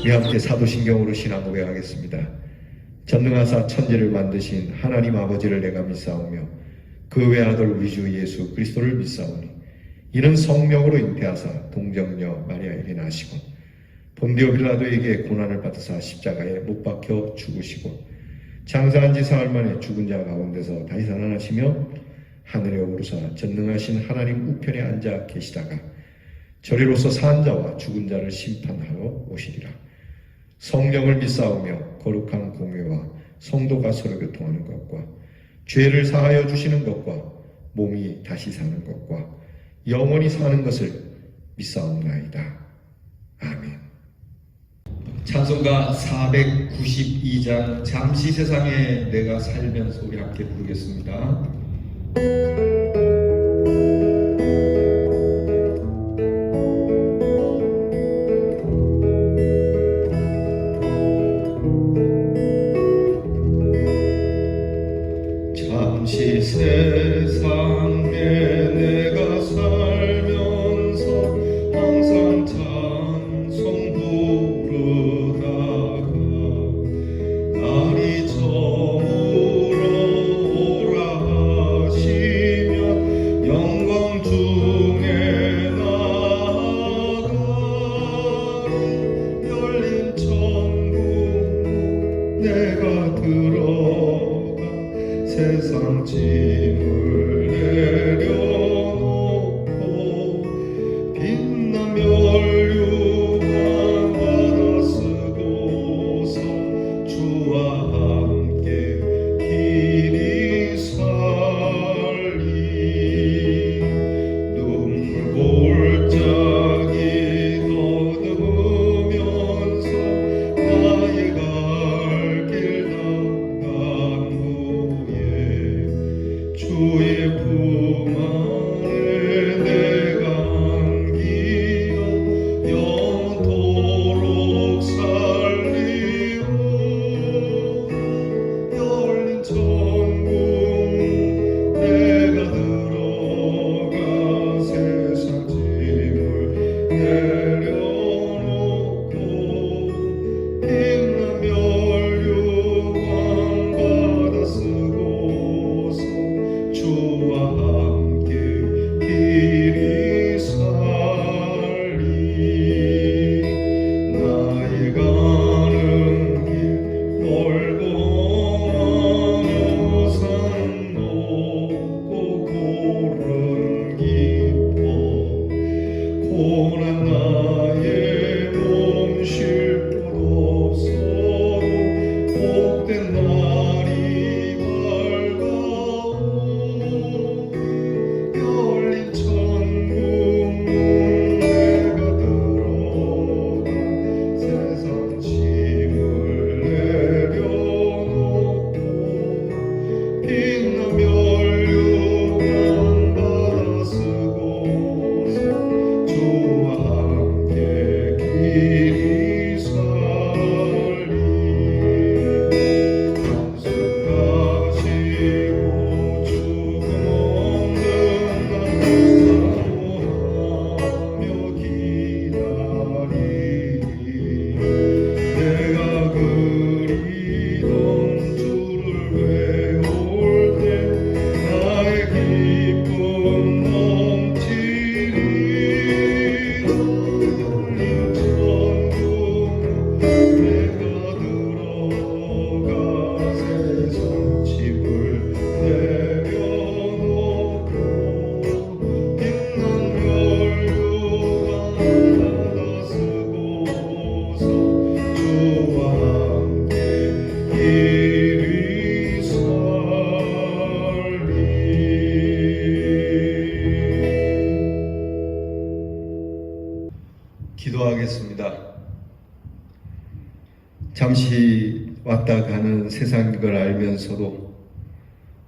우리 함께 사도신경으로 신앙 고백하겠습니다. 전능하사 천지를 만드신 하나님 아버지를 내가 믿사오며 그 외아들 우리 주 예수 그리스도를 믿사오니 이는 성령으로 잉태하사 동정녀 마리아에게 나시고 본디오 빌라도에게 고난을 받으사 십자가에 못 박혀 죽으시고 장사한 지 사흘 만에 죽은 자 가운데서 다시 살아나시며 하늘에 오르사 전능하신 하나님 우편에 앉아 계시다가 저리로서 산 자와 죽은 자를 심판하러 오시리라. 성령을 믿사오며 거룩한 공회와 성도가 서로 교통하는 것과 죄를 사하여 주시는 것과 몸이 다시 사는 것과 영원히 사는 것을 믿사옵나이다. 아멘. 찬송가 492장 잠시 세상에 내가 살면서 우리 함께 부르겠습니다. 잠시 세상에 내가 살면서 항상 찬송 부르다가 날이 저물어 오라 하시며 영광 중에 나아가리 열린 천국 내가 들어가 세상 짐을 내려놓고 빛나 면류관 받아 쓰고서 주와 함께 길이 살리 눈물 골짜기 더듬으면서 나의 갈 길 나간 후에 주의 품 안에 내가 안기어 영원토록 살리오. 열린 천국 내가 들어가 세상 짐을 내려놓고 빛나 면류관 받아 쓰고서 주와 함께 길이 살리 나의 가는 길 넓고 많은 산 높고 고른 깊어 고난 나의 몸 쉴 곳 없어도 복된 날이 밝아오. 열린 천국 내가 들어가 세상 짐을 내려놓고 빛나 면류관 받아 쓰고서 주와 함께 길이 살리 약속하시고 죽음 없는 날 사모하며 기다리리 내가 그리던 주를 외울 때 나의 기쁨 넘치리 열린 천국 내가 들어가 세상 집을 내려놓고 빛난 면류관 받아 쓰고서 주와 함께 길이 살리. 기도하겠습니다. 잠시 왔다 가는 세상인 걸 알면서도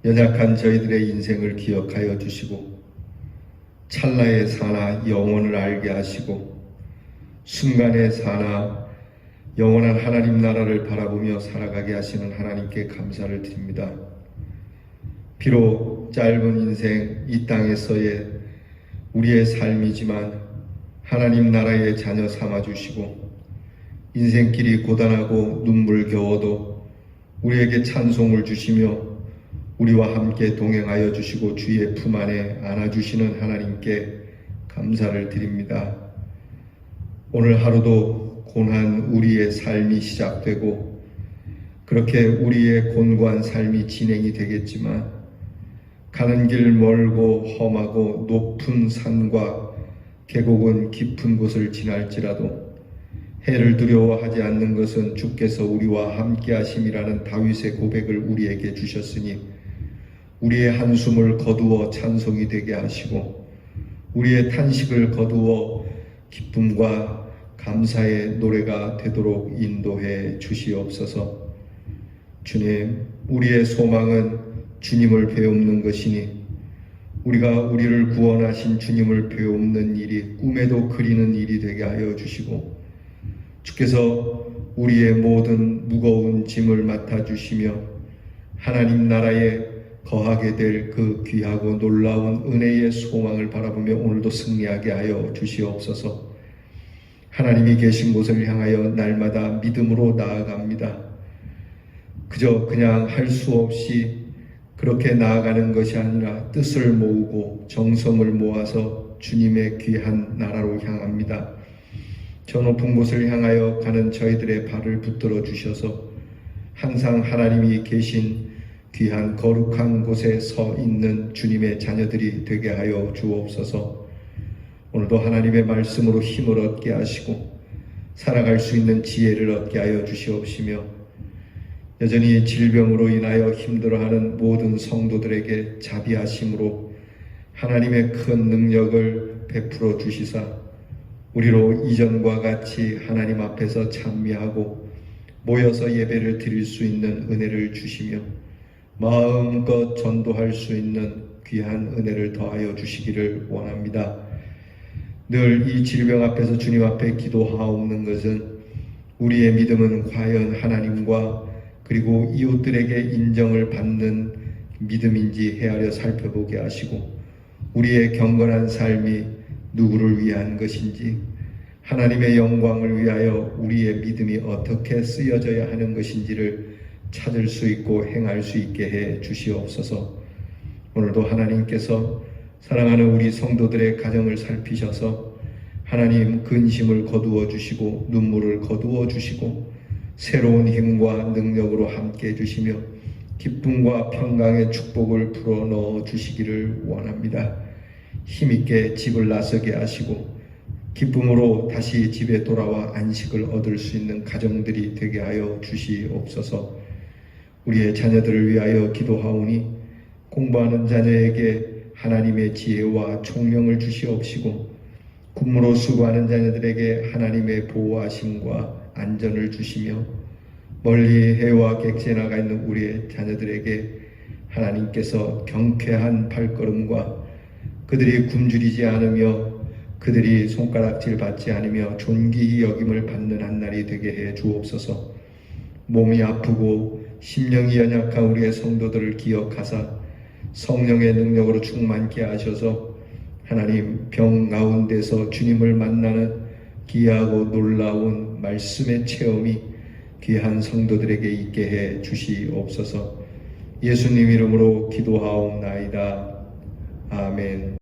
연약한 저희들의 인생을 기억하여 주시고 찰나의 사나 영원을 알게 하시고 순간의 사나 영원한 하나님 나라를 바라보며 살아가게 하시는 하나님께 감사를 드립니다. 비록 짧은 인생 이 땅에서의 우리의 삶이지만 하나님 나라의 자녀 삼아주시고 인생길이 고단하고 눈물겨워도 우리에게 찬송을 주시며 우리와 함께 동행하여 주시고 주의 품 안에 안아주시는 하나님께 감사를 드립니다. 오늘 하루도 고난 우리의 삶이 시작되고 그렇게 우리의 곤고한 삶이 진행이 되겠지만 가는 길 멀고 험하고 높은 산과 계곡은 깊은 곳을 지날지라도 해를 두려워하지 않는 것은 주께서 우리와 함께 하심이라는 다윗의 고백을 우리에게 주셨으니 우리의 한숨을 거두어 찬송이 되게 하시고 우리의 탄식을 거두어 기쁨과 감사의 노래가 되도록 인도해 주시옵소서. 주님, 우리의 소망은 주님을 배움는 것이니 우리가 우리를 구원하신 주님을 배움는 일이 꿈에도 그리는 일이 되게 하여 주시고 주께서 우리의 모든 무거운 짐을 맡아주시며 하나님 나라에 거하게 될 그 귀하고 놀라운 은혜의 소망을 바라보며 오늘도 승리하게 하여 주시옵소서. 하나님이 계신 곳을 향하여 날마다 믿음으로 나아갑니다. 그저 그냥 할 수 없이 그렇게 나아가는 것이 아니라 뜻을 모으고 정성을 모아서 주님의 귀한 나라로 향합니다. 저 높은 곳을 향하여 가는 저희들의 발을 붙들어 주셔서 항상 하나님이 계신 귀한 거룩한 곳에 서 있는 주님의 자녀들이 되게 하여 주옵소서. 오늘도 하나님의 말씀으로 힘을 얻게 하시고 살아갈 수 있는 지혜를 얻게 하여 주시옵시며 여전히 질병으로 인하여 힘들어하는 모든 성도들에게 자비하심으로 하나님의 큰 능력을 베풀어 주시사 우리로 이전과 같이 하나님 앞에서 찬미하고 모여서 예배를 드릴 수 있는 은혜를 주시며 마음껏 전도할 수 있는 귀한 은혜를 더하여 주시기를 원합니다. 늘 이 질병 앞에서 주님 앞에 기도하옵는 것은 우리의 믿음은 과연 하나님과 그리고 이웃들에게 인정을 받는 믿음인지 헤아려 살펴보게 하시고 우리의 경건한 삶이 누구를 위한 것인지 하나님의 영광을 위하여 우리의 믿음이 어떻게 쓰여져야 하는 것인지를 찾을 수 있고 행할 수 있게 해 주시옵소서. 오늘도 하나님께서 사랑하는 우리 성도들의 가정을 살피셔서 하나님 근심을 거두어 주시고 눈물을 거두어 주시고 새로운 힘과 능력으로 함께 해주시며 기쁨과 평강의 축복을 불어넣어 주시기를 원합니다. 힘있게 집을 나서게 하시고 기쁨으로 다시 집에 돌아와 안식을 얻을 수 있는 가정들이 되게 하여 주시옵소서. 우리의 자녀들을 위하여 기도하오니 공부하는 자녀에게 하나님의 지혜와 총명을 주시옵시고 군무로 수고하는 자녀들에게 하나님의 보호하심과 안전을 주시며 멀리 해와 객지에 나가 있는 우리의 자녀들에게 하나님께서 경쾌한 발걸음과 그들이 굶주리지 않으며 그들이 손가락질 받지 않으며 존귀히 여김을 받는 한 날이 되게 해 주옵소서. 몸이 아프고 심령이 연약한 우리의 성도들을 기억하사 성령의 능력으로 충만케 하셔서 하나님 병 가운데서 주님을 만나는 귀하고 놀라운 말씀의 체험이 귀한 성도들에게 있게 해 주시옵소서. 예수님 이름으로 기도하옵나이다. 아멘.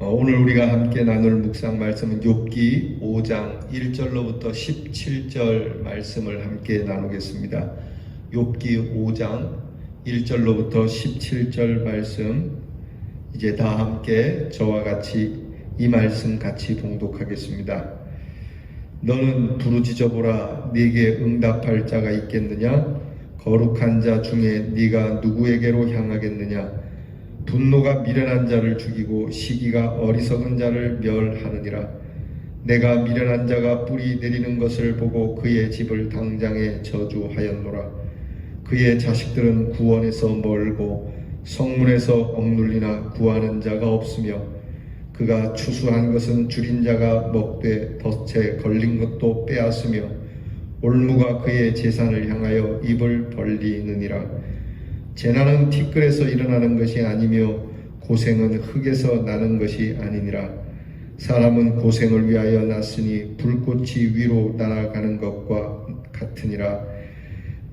오늘 우리가 함께 나눌 묵상 말씀은 욥기 5장 1절로부터 17절 말씀을 함께 나누겠습니다. 욥기 5장 1절로부터 17절 말씀 이제 다 함께 저와 같이 이 말씀 같이 봉독하겠습니다. 너는 부르짖어 보라. 네게 응답할 자가 있겠느냐? 거룩한 자 중에 네가 누구에게로 향하겠느냐? 분노가 미련한 자를 죽이고 시기가 어리석은 자를 멸하느니라. 내가 미련한 자가 뿌리 내리는 것을 보고 그의 집을 당장에 저주하였노라. 그의 자식들은 구원에서 멀고 성문에서 억눌리나 구하는 자가 없으며 그가 추수한 것은 줄인 자가 먹되 덫에 걸린 것도 빼앗으며 올무가 그의 재산을 향하여 입을 벌리느니라. 재난은 티끌에서 일어나는 것이 아니며 고생은 흙에서 나는 것이 아니니라. 사람은 고생을 위하여 났으니 불꽃이 위로 날아가는 것과 같으니라.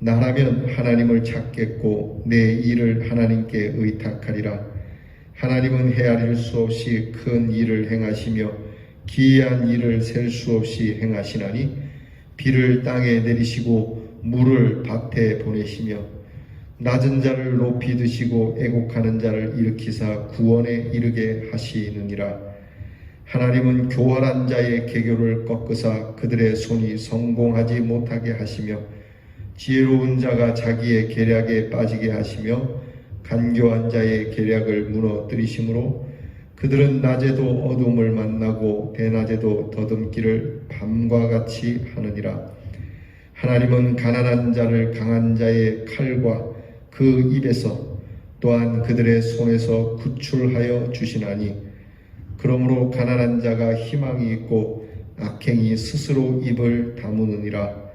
나라면 하나님을 찾겠고 내 일을 하나님께 의탁하리라. 하나님은 헤아릴 수 없이 큰 일을 행하시며 기이한 일을 셀 수 없이 행하시나니 비를 땅에 내리시고 물을 밭에 보내시며 낮은 자를 높이 드시고 애곡하는 자를 일으키사 구원에 이르게 하시느니라. 하나님은 교활한 자의 계교를 꺾으사 그들의 손이 성공하지 못하게 하시며 지혜로운 자가 자기의 계략에 빠지게 하시며 간교한 자의 계략을 무너뜨리심으로 그들은 낮에도 어둠을 만나고 대낮에도 더듬기를 밤과 같이 하느니라. 하나님은 가난한 자를 강한 자의 칼과 그 입에서 또한 그들의 손에서 구출하여 주시나니 그러므로 가난한 자가 희망이 있고 악행이 스스로 입을 다무느니라.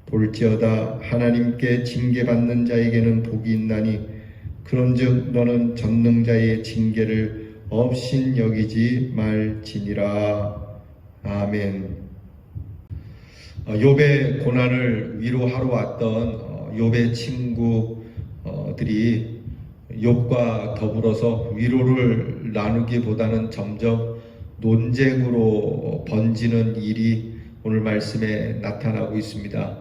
볼지어다 하나님께 징계받는 자에게는 복이 있나니 그런즉 너는 전능자의 징계를 업신여기지 말지니라. 아멘. 욥의 고난을 위로하러 왔던 욥의 친구들이 욥과 더불어서 위로를 나누기보다는 점점 논쟁으로 번지는 일이 오늘 말씀에 나타나고 있습니다.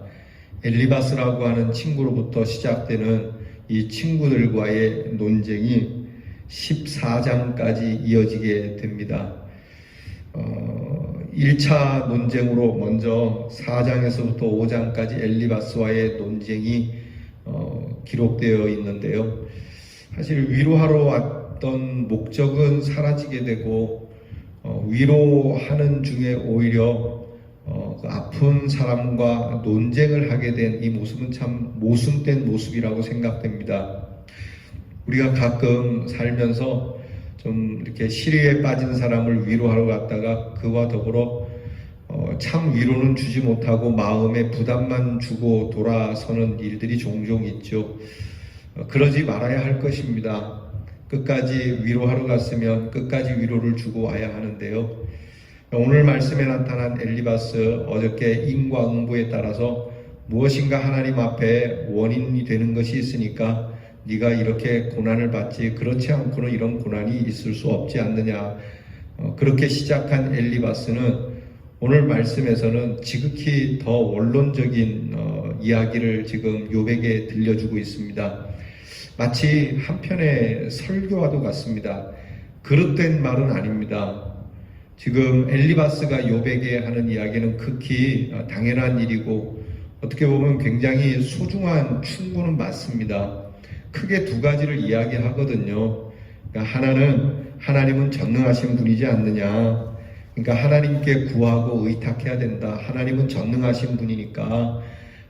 엘리바스라고 하는 친구로부터 시작되는 이 친구들과의 논쟁이 14장까지 이어지게 됩니다. 1차 논쟁으로 먼저 4장에서부터 5장까지 엘리바스와의 논쟁이 기록되어 있는데요. 사실 위로하러 왔던 목적은 사라지게 되고 위로하는 중에 오히려 그 아픈 사람과 논쟁을 하게 된 이 모습은 참 모순된 모습이라고 생각됩니다. 우리가 가끔 살면서 좀 이렇게 시리에 빠진 사람을 위로하러 갔다가 그와 더불어 참 위로는 주지 못하고 마음에 부담만 주고 돌아서는 일들이 종종 있죠. 그러지 말아야 할 것입니다. 끝까지 위로하러 갔으면 끝까지 위로를 주고 와야 하는데요. 오늘 말씀에 나타난 엘리바스, 어저께 인과응보에 따라서 무엇인가 하나님 앞에 원인이 되는 것이 있으니까 네가 이렇게 고난을 받지, 그렇지 않고는 이런 고난이 있을 수 없지 않느냐. 그렇게 시작한 엘리바스는 오늘 말씀에서는 지극히 더 원론적인 이야기를 지금 욥에게 들려주고 있습니다. 마치 한편의 설교와도 같습니다. 그릇된 말은 아닙니다. 지금 엘리바스가 욥에게 하는 이야기는 극히 당연한 일이고 어떻게 보면 굉장히 소중한 충고는 맞습니다. 크게 두 가지를 이야기하거든요. 그러니까 하나는 하나님은 전능하신 분이지 않느냐. 그러니까 하나님께 구하고 의탁해야 된다. 하나님은 전능하신 분이니까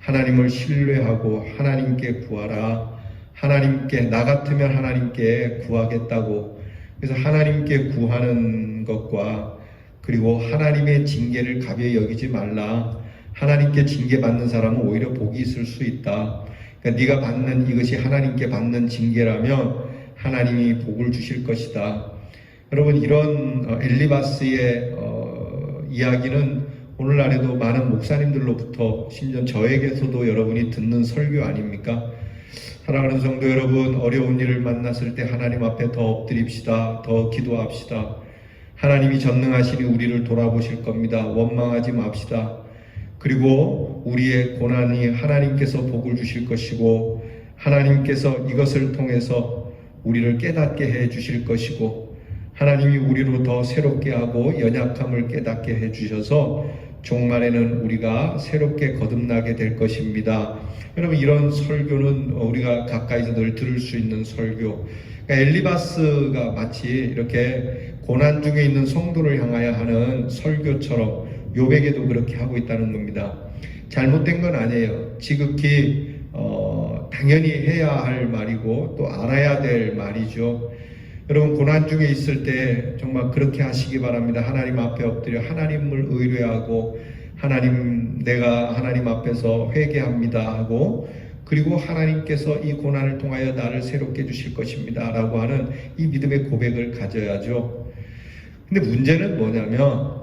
하나님을 신뢰하고 하나님께 구하라. 하나님께, 나 같으면 하나님께 구하겠다고. 그래서 하나님께 구하는 것과 그리고 하나님의 징계를 가벼이 여기지 말라. 하나님께 징계받는 사람은 오히려 복이 있을 수 있다. 그러니까 네가 받는 이것이 하나님께 받는 징계라면 하나님이 복을 주실 것이다. 여러분, 이런 엘리바스의 이야기는 오늘날에도 많은 목사님들로부터 심지어 저에게서도 여러분이 듣는 설교 아닙니까? 사랑하는 성도 여러분, 어려운 일을 만났을 때 하나님 앞에 더 엎드립시다. 더 기도합시다. 하나님이 전능하시니 우리를 돌아보실 겁니다. 원망하지 맙시다. 그리고 우리의 고난이 하나님께서 복을 주실 것이고 하나님께서 이것을 통해서 우리를 깨닫게 해 주실 것이고 하나님이 우리로 더 새롭게 하고 연약함을 깨닫게 해 주셔서 종말에는 우리가 새롭게 거듭나게 될 것입니다. 여러분, 이런 설교는 우리가 가까이서 늘 들을 수 있는 설교. 그러니까 엘리바스가 마치 이렇게 고난 중에 있는 성도를 향하여 하는 설교처럼 욥에게도 그렇게 하고 있다는 겁니다. 잘못된 건 아니에요. 지극히 당연히 해야 할 말이고 또 알아야 될 말이죠. 여러분, 고난 중에 있을 때 정말 그렇게 하시기 바랍니다. 하나님 앞에 엎드려 하나님을 의뢰하고 하나님, 내가 하나님 앞에서 회개합니다 하고 그리고 하나님께서 이 고난을 통하여 나를 새롭게 해주실 것입니다 라고 하는 이 믿음의 고백을 가져야죠. 근데 문제는 뭐냐면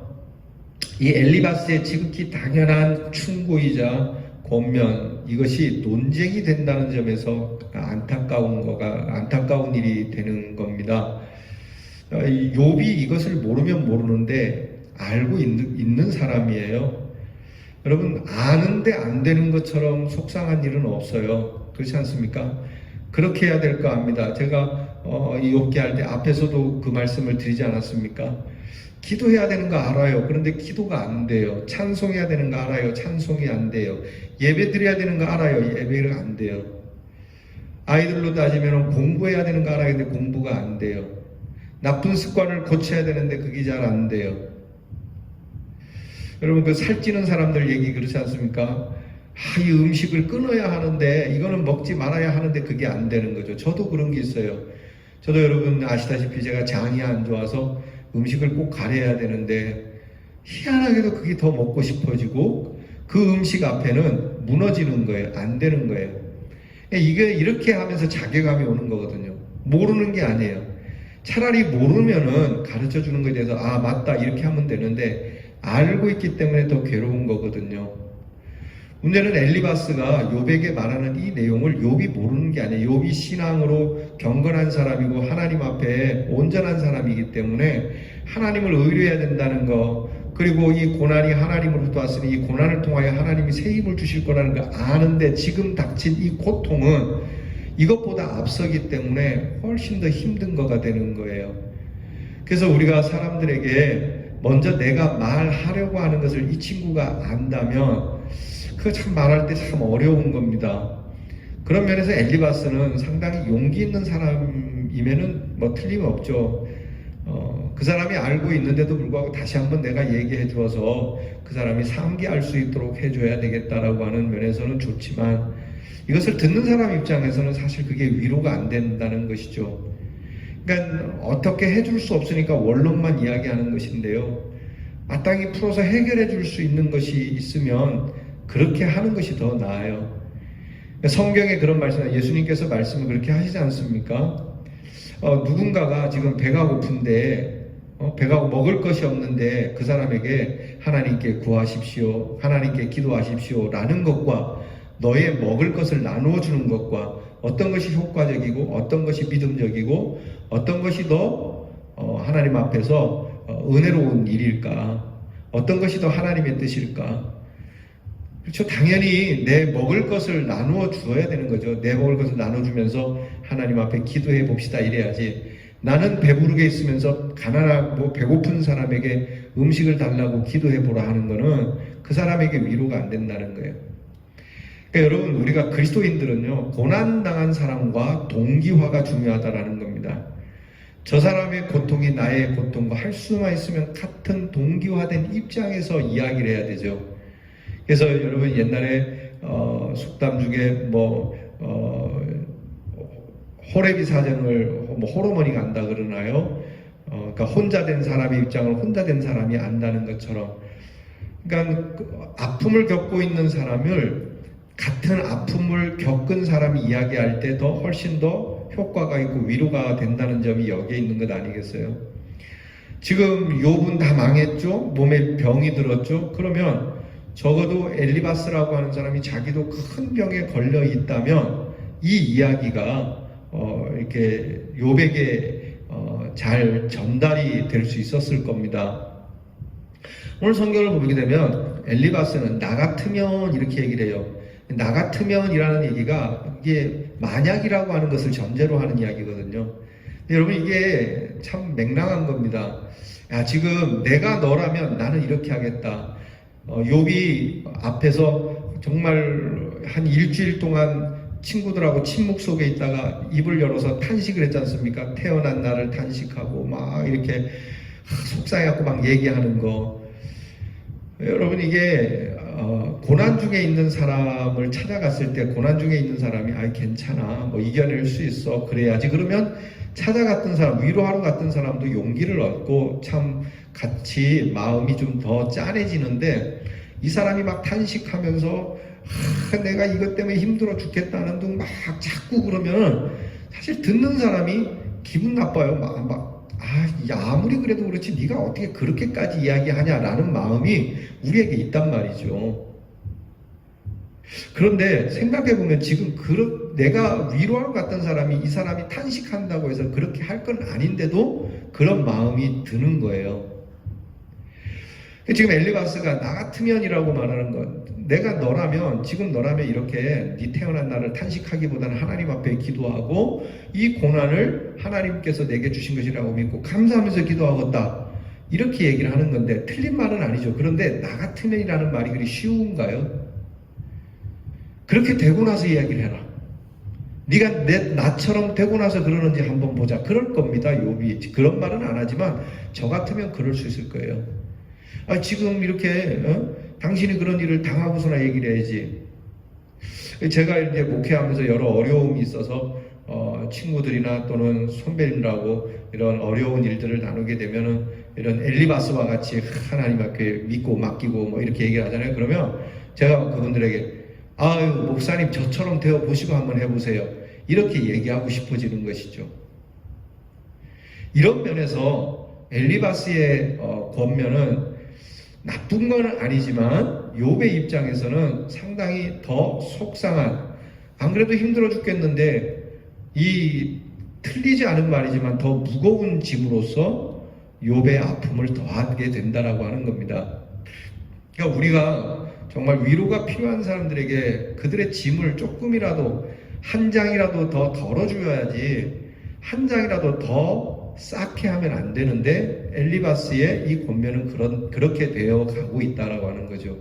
이 엘리바스의 지극히 당연한 충고이자 권면, 이것이 논쟁이 된다는 점에서 안타까운 일이 되는 겁니다. 욥이 이것을 모르면 모르는데 알고 있는 사람이에요. 여러분, 아는데 안 되는 것처럼 속상한 일은 없어요. 그렇지 않습니까? 그렇게 해야 될 거 압니다. 제가 이 욥기 할 때 앞에서도 그 말씀을 드리지 않았습니까? 기도해야 되는 거 알아요. 그런데 기도가 안 돼요. 찬송해야 되는 거 알아요. 찬송이 안 돼요. 예배 드려야 되는 거 알아요. 예배가 안 돼요. 아이들로 따지면 공부해야 되는 거 알아야 되는데 공부가 안 돼요. 나쁜 습관을 고쳐야 되는데 그게 잘 안 돼요. 여러분, 그 살찌는 사람들 얘기 그렇지 않습니까? 이 음식을 끊어야 하는데, 이거는 먹지 말아야 하는데 그게 안 되는 거죠. 저도 그런 게 있어요. 저도 여러분 아시다시피 제가 장이 안 좋아서 음식을 꼭 가려야 되는데, 희한하게도 그게 더 먹고 싶어지고 그 음식 앞에는 무너지는 거예요. 안 되는 거예요. 이게 이렇게 하면서 자괴감이 오는 거거든요. 모르는 게 아니에요. 차라리 모르면은 가르쳐 주는 것에 대해서 맞다 이렇게 하면 되는데, 알고 있기 때문에 더 괴로운 거거든요. 문제는 엘리바스가 욥에게 말하는 이 내용을 욥이 모르는 게 아니에요. 욥이 신앙으로 경건한 사람이고 하나님 앞에 온전한 사람이기 때문에 하나님을 의뢰해야 된다는 거, 그리고 이 고난이 하나님으로부터 왔으니 이 고난을 통하여 하나님이 새 힘을 주실 거라는 걸 아는데, 지금 닥친 이 고통은 이것보다 앞서기 때문에 훨씬 더 힘든 거가 되는 거예요. 그래서 우리가 사람들에게 먼저 내가 말하려고 하는 것을 이 친구가 안다면 그거 참 말할 때 참 어려운 겁니다. 그런 면에서 엘리바스는 상당히 용기 있는 사람이면은 뭐 틀림없죠. 그 사람이 알고 있는데도 불구하고 다시 한번 내가 얘기해 주어서 그 사람이 상기할 수 있도록 해줘야 되겠다라고 하는 면에서는 좋지만, 이것을 듣는 사람 입장에서는 사실 그게 위로가 안 된다는 것이죠. 그러니까 어떻게 해줄 수 없으니까 원론만 이야기하는 것인데요, 마땅히 풀어서 해결해 줄 수 있는 것이 있으면 그렇게 하는 것이 더 나아요. 성경에 그런 말씀, 예수님께서 말씀을 그렇게 하시지 않습니까? 누군가가 지금 배가 고픈데 배가 먹을 것이 없는데 그 사람에게 하나님께 구하십시오, 하나님께 기도하십시오 라는 것과 너의 먹을 것을 나누어 주는 것과 어떤 것이 효과적이고 어떤 것이 믿음적이고 어떤 것이 더 하나님 앞에서 은혜로운 일일까, 어떤 것이 더 하나님의 뜻일까? 그렇죠. 당연히 내 먹을 것을 나누어 주어야 되는 거죠. 내 먹을 것을 나눠주면서 하나님 앞에 기도해 봅시다 이래야지, 나는 배부르게 있으면서 가난하고 배고픈 사람에게 음식을 달라고 기도해 보라 하는 거는 그 사람에게 위로가 안 된다는 거예요. 그러니까 여러분, 우리가 그리스도인들은요, 고난당한 사람과 동기화가 중요하다라는 겁니다. 저 사람의 고통이 나의 고통과 할 수만 있으면 같은 동기화된 입장에서 이야기를 해야 되죠. 그래서 여러분, 옛날에 속담 중에 호레비 사정을 호르몬이 안다 그러나요? 그러니까 혼자 된 사람의 입장을 혼자 된 사람이 안다는 것처럼, 그러니까 아픔을 겪고 있는 사람을 같은 아픔을 겪은 사람이 이야기할 때 더 훨씬 더 효과가 있고 위로가 된다는 점이 여기에 있는 것 아니겠어요? 지금 욥은 다 망했죠? 몸에 병이 들었죠? 그러면 적어도 엘리바스라고 하는 사람이 자기도 큰 병에 걸려 있다면 이 이야기가 이렇게 욥에게 잘 전달이 될 수 있었을 겁니다. 오늘 성경을 보게 되면 엘리바스는 나 같으면 이렇게 얘기를 해요. 나 같으면이라는 얘기가 이게 만약이라고 하는 것을 전제로 하는 이야기거든요. 여러분, 이게 참 맹랑한 겁니다. 지금 내가 너라면 나는 이렇게 하겠다. 욥이 앞에서 정말 한 일주일 동안 친구들하고 침묵 속에 있다가 입을 열어서 탄식을 했지 않습니까? 태어난 나를 탄식하고 막 이렇게 속상해갖고 막 얘기하는 거. 여러분, 이게 고난 중에 있는 사람을 찾아갔을 때 고난 중에 있는 사람이 괜찮아, 이겨낼 수 있어, 그래야지. 그러면 찾아갔던 사람, 위로하러 갔던 사람도 용기를 얻고 참 같이 마음이 좀 더 짠해지는데, 이 사람이 막 탄식하면서 내가 이것 때문에 힘들어 죽겠다는 둥 막 자꾸 그러면 사실 듣는 사람이 기분 나빠요. 아무리 그래도 그렇지 네가 어떻게 그렇게까지 이야기하냐라는 마음이 우리에게 있단 말이죠. 그런데 생각해보면 지금 내가 위로하러 갔던 사람이 이 사람이 탄식한다고 해서 그렇게 할 건 아닌데도 그런 마음이 드는 거예요. 지금 엘리바스가 나 같으면이라고 말하는 건, 내가 지금 너라면 이렇게 네 태어난 날을 탄식하기보다는 하나님 앞에 기도하고 이 고난을 하나님께서 내게 주신 것이라고 믿고 감사하면서 기도하겠다, 이렇게 얘기를 하는 건데 틀린 말은 아니죠. 그런데 나 같으면이라는 말이 그리 쉬운가요? 그렇게 되고 나서 이야기를 해라. 네가 나처럼 되고 나서 그러는지 한번 보자. 그럴 겁니다. 욥이 그런 말은 안 하지만 저 같으면 그럴 수 있을 거예요. 지금 이렇게 당신이 그런 일을 당하고서나 얘기를 해야지. 제가 이제 목회하면서 여러 어려움이 있어서 친구들이나 또는 선배님들하고 이런 어려운 일들을 나누게 되면은 이런 엘리바스와 같이 하나님 앞에 믿고 맡기고 뭐 이렇게 얘기를 하잖아요. 그러면 제가 그분들에게 목사님 저처럼 되어 보시고 한번 해보세요, 이렇게 얘기하고 싶어지는 것이죠. 이런 면에서 엘리바스의 권면은 나쁜 건 아니지만 욥의 입장에서는 상당히 더 속상한, 안 그래도 힘들어 죽겠는데 이 틀리지 않은 말이지만 더 무거운 짐으로써 욥의 아픔을 더하게 된다라고 하는 겁니다. 그러니까 우리가 정말 위로가 필요한 사람들에게 그들의 짐을 조금이라도 한 장이라도 더 덜어줘야지, 한 장이라도 더 쌓게 하면 안 되는데 엘리바스의 이 권면은 그렇게 되어 가고 있다라고 하는 거죠.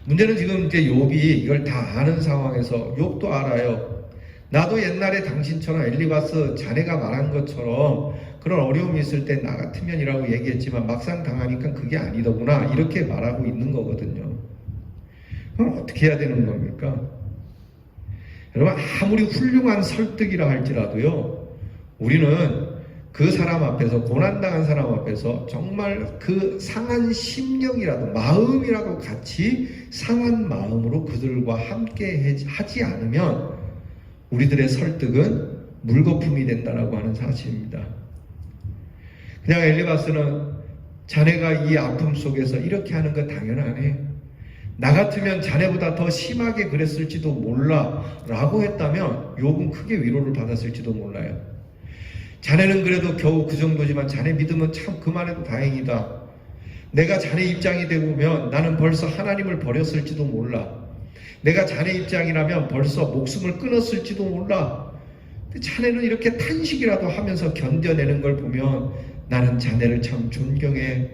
문제는 지금 이제 욥이 이걸 다 아는 상황에서, 욥도 알아요. 나도 옛날에 당신처럼 엘리바스 자네가 말한 것처럼 그런 어려움이 있을 때 나 같으면이라고 얘기했지만 막상 당하니까 그게 아니더구나, 이렇게 말하고 있는 거거든요. 그럼 어떻게 해야 되는 겁니까? 여러분, 아무리 훌륭한 설득이라 할지라도요, 우리는 그 사람 앞에서, 고난당한 사람 앞에서 정말 그 상한 심령이라도, 마음이라도 같이 상한 마음으로 그들과 함께 하지 않으면 우리들의 설득은 물거품이 된다라고 하는 사실입니다. 그냥 엘리바스는 자네가 이 아픔 속에서 이렇게 하는 거 당연하네, 나 같으면 자네보다 더 심하게 그랬을지도 몰라 라고 했다면 욥은 크게 위로를 받았을지도 몰라요. 자네는 그래도 겨우 그 정도지만 자네 믿음은 참 그만해도 다행이다. 내가 자네 입장이 되면 나는 벌써 하나님을 버렸을지도 몰라. 내가 자네 입장이라면 벌써 목숨을 끊었을지도 몰라. 자네는 이렇게 탄식이라도 하면서 견뎌내는 걸 보면 나는 자네를 참 존경해.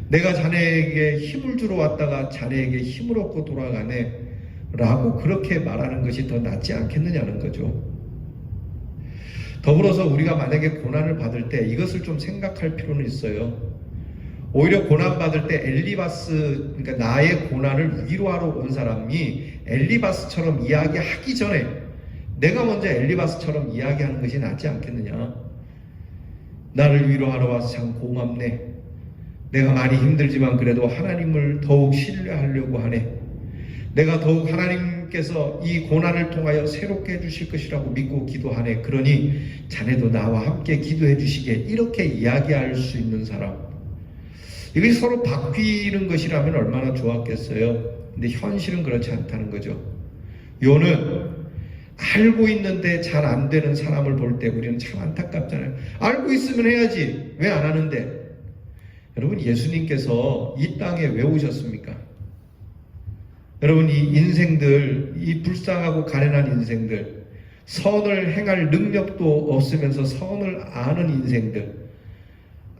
내가 자네에게 힘을 주러 왔다가 자네에게 힘을 얻고 돌아가네 라고 그렇게 말하는 것이 더 낫지 않겠느냐는 거죠. 더불어서 우리가 만약에 고난을 받을 때 이것을 좀 생각할 필요는 있어요. 오히려 고난받을 때 엘리바스, 그러니까 나의 고난을 위로하러 온 사람이 엘리바스처럼 이야기하기 전에 내가 먼저 엘리바스처럼 이야기하는 것이 낫지 않겠느냐. 나를 위로하러 와서 참 고맙네. 내가 많이 힘들지만 그래도 하나님을 더욱 신뢰하려고 하네. 내가 더욱 하나님께서 이 고난을 통하여 새롭게 해주실 것이라고 믿고 기도하네. 그러니 자네도 나와 함께 기도해 주시게. 이렇게 이야기할 수 있는 사람, 이것이 서로 바뀌는 것이라면 얼마나 좋았겠어요. 근데 현실은 그렇지 않다는 거죠. 요는 알고 있는데 잘 안 되는 사람을 볼 때 우리는 참 안타깝잖아요. 알고 있으면 해야지, 왜 안 하는데? 여러분, 예수님께서 이 땅에 왜 오셨습니까? 여러분, 이 인생들, 이 불쌍하고 가련한 인생들, 선을 행할 능력도 없으면서 선을 아는 인생들,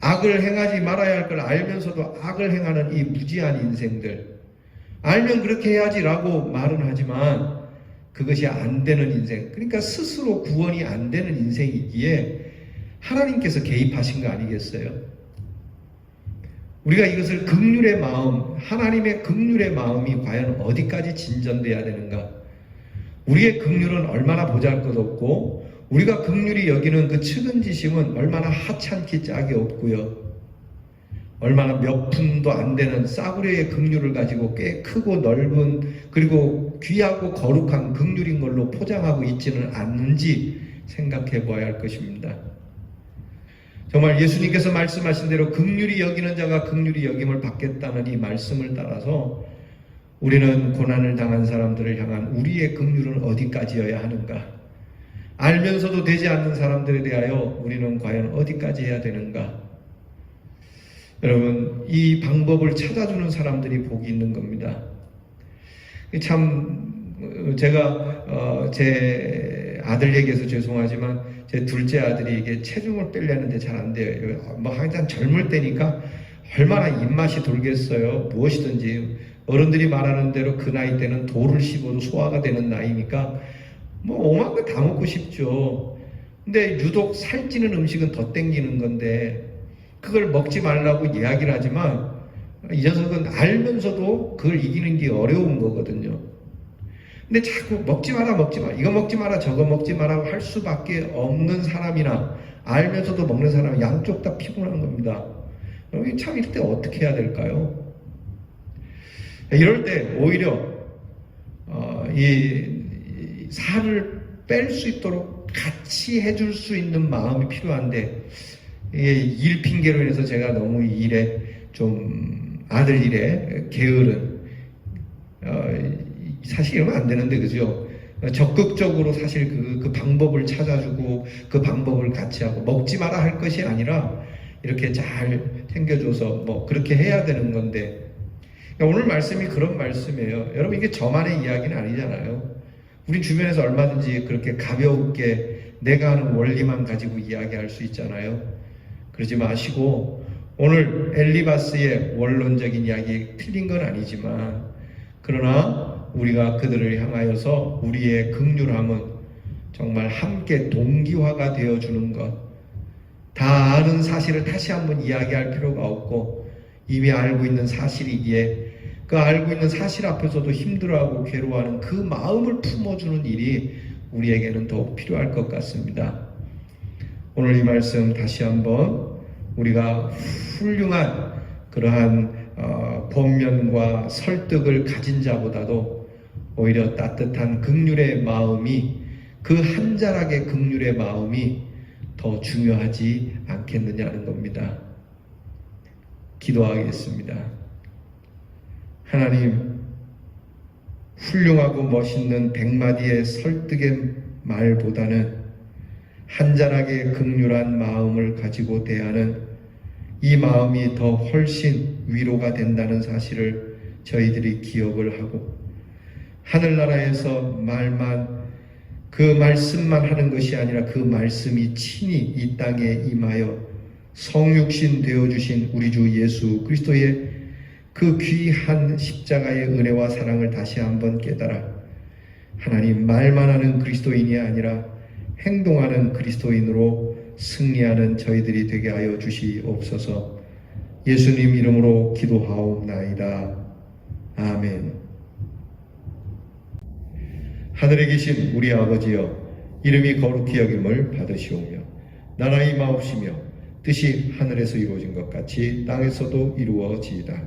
악을 행하지 말아야 할 걸 알면서도 악을 행하는 이 무지한 인생들, 알면 그렇게 해야지라고 말은 하지만 그것이 안 되는 인생, 그러니까 스스로 구원이 안 되는 인생이기에 하나님께서 개입하신 거 아니겠어요? 우리가 이것을 긍휼의 마음, 하나님의 긍휼의 마음이 과연 어디까지 진전돼야 되는가? 우리의 긍휼은 얼마나 보잘것없고 우리가 긍휼히 여기는 그 측은지심은 얼마나 하찮기 짝이 없고요. 얼마나 몇 푼도 안 되는 싸구려의 긍휼을 가지고 꽤 크고 넓은, 그리고 귀하고 거룩한 긍휼인 걸로 포장하고 있지는 않는지 생각해 보아야 할 것입니다. 정말 예수님께서 말씀하신 대로 긍휼히 여기는 자가 긍휼히 여김을 받겠다는 이 말씀을 따라서 우리는 고난을 당한 사람들을 향한 우리의 긍휼은 어디까지여야 하는가? 알면서도 되지 않는 사람들에 대하여 우리는 과연 어디까지 해야 되는가? 여러분, 이 방법을 찾아주는 사람들이 복이 있는 겁니다. 참 제가 제 아들 얘기해서 죄송하지만 제 둘째 아들이 이게 체중을 빼려는데 잘 안 돼요. 뭐 항상 젊을 때니까 얼마나 입맛이 돌겠어요. 무엇이든지 어른들이 말하는 대로 그 나이 때는 돌을 씹어도 소화가 되는 나이니까 뭐 오만 거 다 먹고 싶죠. 근데 유독 살찌는 음식은 더 땡기는 건데 그걸 먹지 말라고 이야기를 하지만 이 녀석은 알면서도 그걸 이기는 게 어려운 거거든요. 근데 자꾸 먹지 마라, 먹지 마. 이거 먹지 마라, 저거 먹지 마라고 할 수밖에 없는 사람이나 알면서도 먹는 사람은 양쪽 다 피곤한 겁니다. 참 이럴 때 어떻게 해야 될까요? 이럴 때 오히려 이 살을 뺄 수 있도록 같이 해줄 수 있는 마음이 필요한데 일 핑계로 인해서 제가 너무 일에 좀 아들 일에 게으른 사실 이러면 안 되는데 그죠? 적극적으로 사실 그 방법을 찾아주고 그 방법을 같이 하고 먹지 마라 할 것이 아니라 이렇게 잘 챙겨줘서 뭐 그렇게 해야 되는 건데 오늘 말씀이 그런 말씀이에요. 여러분 이게 저만의 이야기는 아니잖아요. 우리 주변에서 얼마든지 그렇게 가볍게 내가 하는 원리만 가지고 이야기할 수 있잖아요. 그러지 마시고 오늘 엘리바스의 원론적인 이야기 틀린 건 아니지만 그러나 우리가 그들을 향하여서 우리의 긍휼함은 정말 함께 동기화가 되어주는 것. 다 아는 사실을 다시 한번 이야기할 필요가 없고 이미 알고 있는 사실이기에 그 알고 있는 사실 앞에서도 힘들어하고 괴로워하는 그 마음을 품어주는 일이 우리에게는 더욱 필요할 것 같습니다. 오늘 이 말씀 다시 한번 우리가 훌륭한 그러한 권면과 설득을 가진 자보다도 오히려 따뜻한 긍휼의 마음이 그 한 자락의 긍휼의 마음이 더 중요하지 않겠느냐는 겁니다. 기도하겠습니다. 하나님, 훌륭하고 멋있는 100마디의 설득의 말보다는 한 자락의 긍휼한 마음을 가지고 대하는 이 마음이 더 훨씬 위로가 된다는 사실을 저희들이 기억을 하고 하늘나라에서 말만 그 말씀만 하는 것이 아니라 그 말씀이 친히 이 땅에 임하여 성육신 되어주신 우리 주 예수 그리스도의 그 귀한 십자가의 은혜와 사랑을 다시 한번 깨달아 하나님 말만 하는 그리스도인이 아니라 행동하는 그리스도인으로 승리하는 저희들이 되게 하여 주시옵소서. 예수님 이름으로 기도하옵나이다. 아멘. 하늘에 계신 우리 아버지여, 이름이 거룩히 여김을 받으시오며 나라의 임하옵시며 뜻이 하늘에서 이루어진 것 같이 땅에서도 이루어지이다.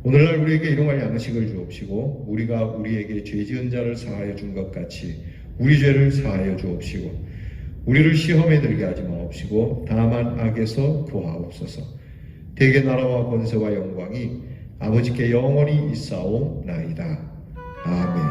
오늘날 우리에게 일용할 양식을 주옵시고 우리가 우리에게 죄 지은 자를 사하여 준 것 같이 우리 죄를 사하여 주옵시고 우리를 시험에 들게 하지 마옵시고 다만 악에서 구하옵소서. 대개 나라와 권세와 영광이 아버지께 영원히 있사오나이다. 아멘.